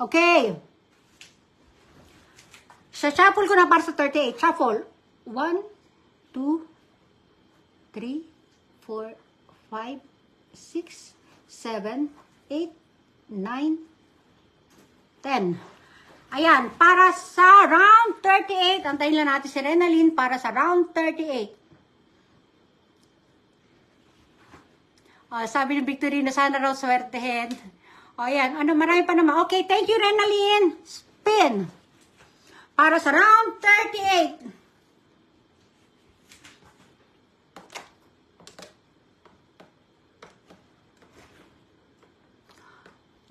Okay. Shuffle ko na para sa 38. Shuffle. 1, 2, 3, 4, 5, 6, 7, 8, 9, 10. Ayan, para sa round 38, antayin lang natin si Renalyn para sa round 38. Sabi ng Victory na sana raw swertehin. Ayan, marami pa naman. Okay, thank you Renalyn. Spin. Para sa round 38.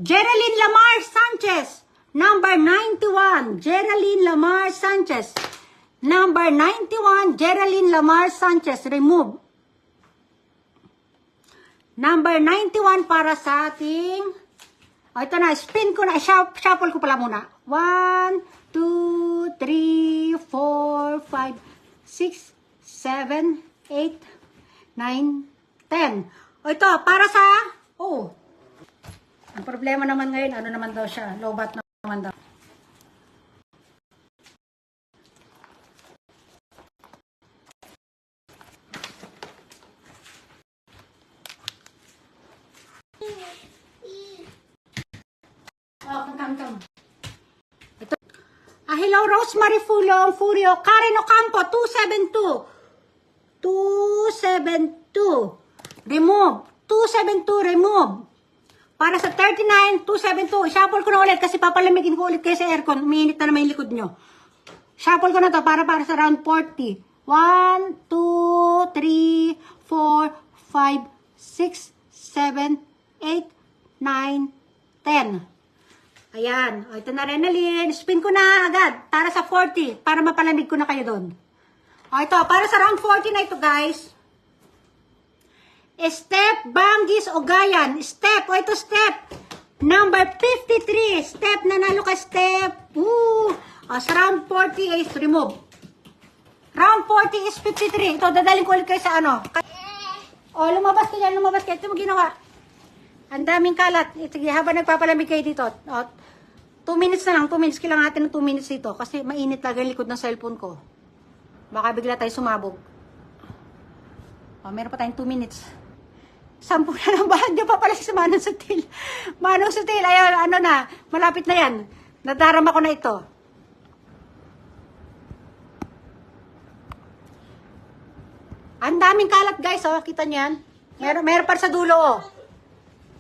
Geraldine Lamar Sanchez, number 91. Geraldine Lamar Sanchez. Number 91, Geraldine Lamar Sanchez. Remove. Number 91 para sa ating... ito na, spin ko na. Shuffle ko pala muna. 1, 2, 3, 4, 5, 6, 7, 8, 9, 10. Ito, para sa... ang problema naman ngayon, ano naman daw siya? Lobat naman daw. Come. Ito. Hello, Rosemary Furio. Karen Ocampo, 272. Remove. 272, remove. Para sa 39, 272. Shuffle ko na ulit kasi papalamigin ko ulit kayo sa aircon. Umiinit na naman yung likod nyo. Shuffle ko na to para sa round 40. 1, 2, 3, 4, 5, 6, 7, 8, 9, 10. Ayan. Ito na Renalyn. Spin ko na agad. Para sa 40. Para mapalamig ko na kayo doon. Ito. Para sa round 40 na ito guys. Step Bangis Ogayan. Step. Ito step. Number 53. Step. Nanalo ka step. Sa round 40 is remove. Round 40 is 53. Ito. Dadaling ko ulit kayo sa ano. Lumabas ka dyan. Lumabas ka. Ito mo ginawa. Ang daming kalat. Sige, habang nagpapalamig kayo dito. 2 minutes na lang. 2 minutes. Kailangan natin ng 2 minutes dito. Kasi mainit talaga yung likod ng cellphone ko. Baka bigla tayo sumabog. Meron pa tayong 2 minutes. 10 na lang ba? Diyan pa pala si Manong Sutil. Manong Sutil. Ayan, malapit na yan. Nadarama ko na ito. Ang daming kalat guys. Kita nyo yan? Meron pa sa dulo.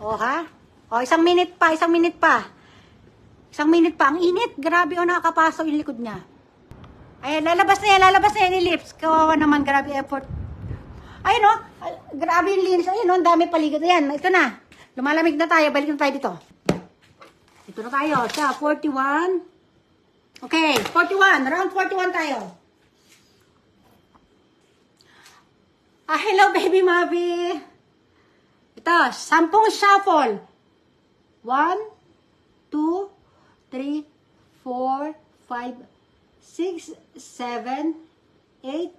Ha? 1 minute pa. 1 minute pa. 1 minute pa. Ang init. Grabe nakakapasok yung likod niya. Ayan, lalabas na yan yung lips. Kawawa naman, grabe effort. Ayun grabe yung linis. Ayun ang dami paligid. Ayan, ito na. Lumalamig na tayo. Balik na tayo dito. Ito na tayo. Sa 41. Okay, 41. Round 41 tayo. Hello baby Mavi. Ito, 10 shuffle. 1, 2, 3, 4, 5, 6, 7, 8,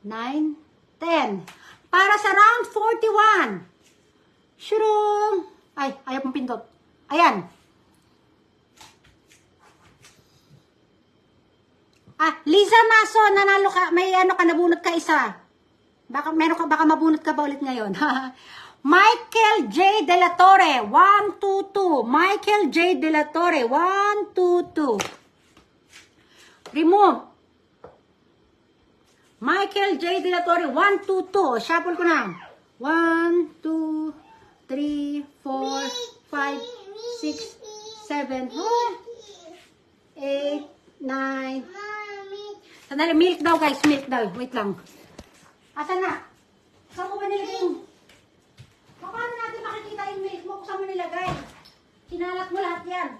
9, 10. Para sa round 41. Shurong. Ay, ayaw pong pindot. Ayan. Liza Maso, nanalo ka. May nabunot ka isa. Baka mabunot ka ba ulit ngayon? Michael J. De La Torre, 122. Michael J. De La Torre, 122. Remove. Michael J. De La Torre, 122. Shuffle ko na. 1, 2, 3, 4, 5, 6, 7, 8, 9. Sandali, milk daw guys, milk daw. Wait lang. Asan na? Saan mo ba nilagay yung... Paano natin makikita yung milk mo kung saan mo nilagay? Kinalat mo lahat yan.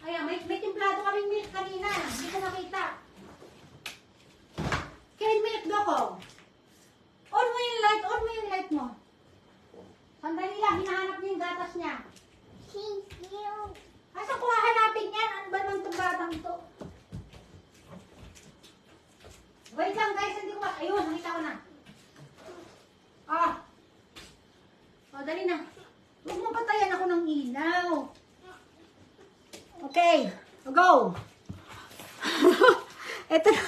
Ayan, may timplado kaming milk kanina. Hindi ko nakita. Kaya milk daw ko. On mo yung light mo. Sandali lang, hinahanap niya yung gatas niya. Asa ko hahanapin yan? Ano ba nang tumbadang ito? Wait lang guys, hindi ko ba? Ayun, nakita ko na. Dali na. Huwag mo patayan ako ng ilaw. Okay, go. Ito na.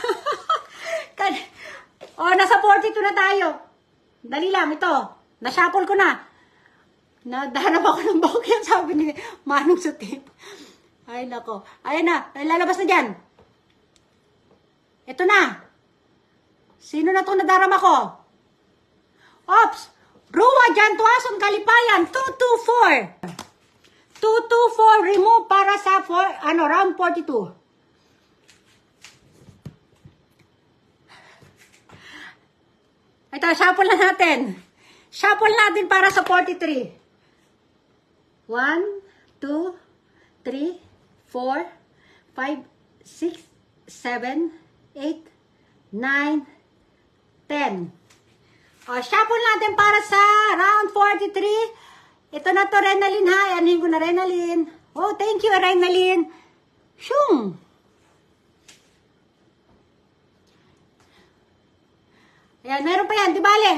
Nasa 42 na tayo. Dali lang, ito. Na-shuffle ko na. Nadahanap ako ng bokeh, sabi ni Manong Sutit. Ay, nako. Ayan na, lalabas na dyan. Ito na. Sino na itong nadarama ko? Ops! Rua Jantuason Kalipayan, 224. 224, remove para sa round 42. Ito, shuffle na natin. Shuffle natin para sa 43. 1, 2, 3, 4, 5, 6, 7, 8, 9, 10. Shuffle natin para sa round 43. Ito na to, Renalyn, ha. Anin ko na, Renalyn. Oh, thank you, Renalyn. Shung. Ayan, meron pa yan. Di bale,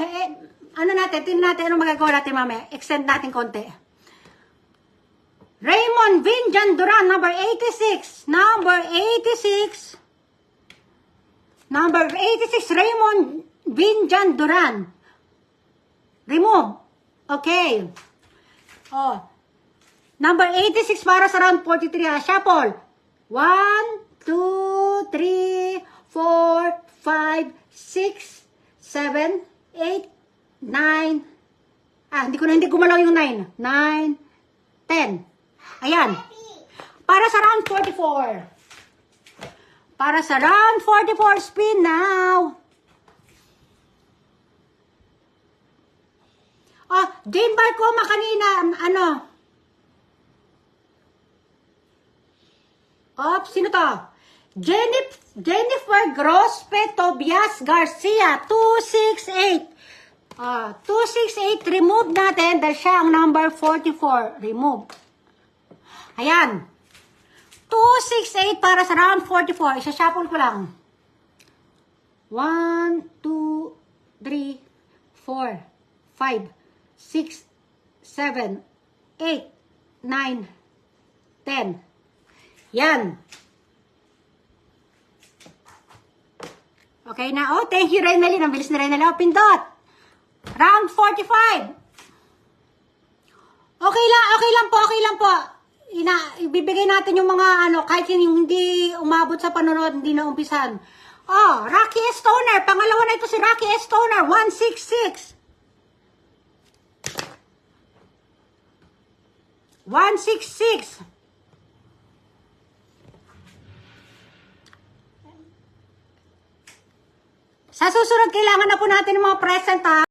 ano natin, tingnan natin anong magagawa natin mamaya. Extend natin konti. Raymond Vinjan Duran, number 86. Number 86. Number 86, Raymond Vinjan Duran. Remove. Okay. Number 86 para sa round 43. Shuffle. 1, 2, 3, 4, 5, 6, 7, 8, 9. Hindi gumalaw yung 9. 9, 10. Ayan. Para sa round 44. Para sa round 44, spin now. Jane Barcoma kanina, sino to? Jennifer Grospe Tobias Garcia, 268. 268, remove natin dahil siya ang number 44. Remove. Ayan. 268 para sa round 44. Isa-shuffle ko lang. 1, 2, 3, 4, 5, 6, 7, 8, 9, 10. Yan. Okay na. Thank you, Renalyn. Ang bilis na Renalyn. Pindot. Round 45. Okay lang po. Ibibigay natin yung mga kahit yung hindi umabot sa panonood, hindi na umpisan. Rocky Stoner. Pangalawa na ito si Rocky Stoner. 166. 166. Sa susunod, kailangan na po natin ng mga present, ha?